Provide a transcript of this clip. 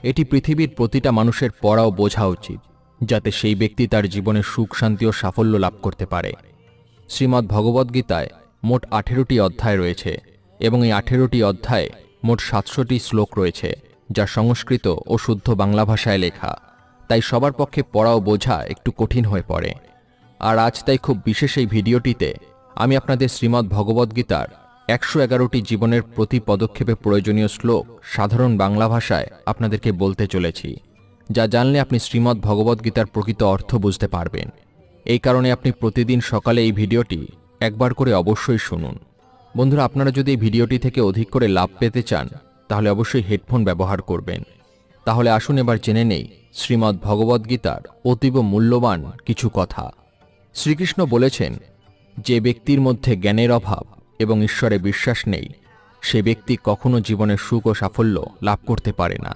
এটি পৃথিবীর প্রতিটা মানুষের পড়া ও বোঝা উচিত, যাতে সেই ব্যক্তি তার জীবনে সুখ, শান্তি ও সাফল্য লাভ করতে পারে। শ্রীমদ্ ভগবদ্গীতায় মোট 18টি অধ্যায় রয়েছে এবং এই 18টি অধ্যায়ে মোট 700টি শ্লোক রয়েছে, যা সংস্কৃত ও শুদ্ধ বাংলা ভাষায় লেখা। তাই সবার পক্ষে পড়া ও বোঝা একটু কঠিন হয়ে পড়ে। আর আজ তাই খুব বিশেষ এই ভিডিওটিতে আমি আপনাদের শ্রীমদ্ ভগবদ্গীতার 111টি জীবনের প্রতি পদক্ষেপে প্রয়োজনীয় শ্লোক সাধারণ বাংলা ভাষায় আপনাদেরকে বলতে চলেছি, যা জানলে আপনি শ্রীমদ্ ভগবদ্গীতার প্রকৃত অর্থ বুঝতে পারবেন। এই কারণে আপনি প্রতিদিন সকালে এই ভিডিওটি একবার করে অবশ্যই শুনুন। বন্ধুরা, আপনারা যদি এই ভিডিওটি থেকে অধিক করে লাভ পেতে চান, তাহলে অবশ্যই হেডফোন ব্যবহার করবেন। তাহলে আসুন এবার জেনে নেই শ্রীমদ্ ভগবদ্গীতার অতীব মূল্যবান কিছু কথা। শ্রীকৃষ্ণ বলেছেন, যে ব্যক্তির মধ্যে জ্ঞানের অভাব এবং ঈশ্বরে বিশ্বাস নেই, সে ব্যক্তি কখনো জীবনের সুখ ও সাফল্য লাভ করতে পারে না।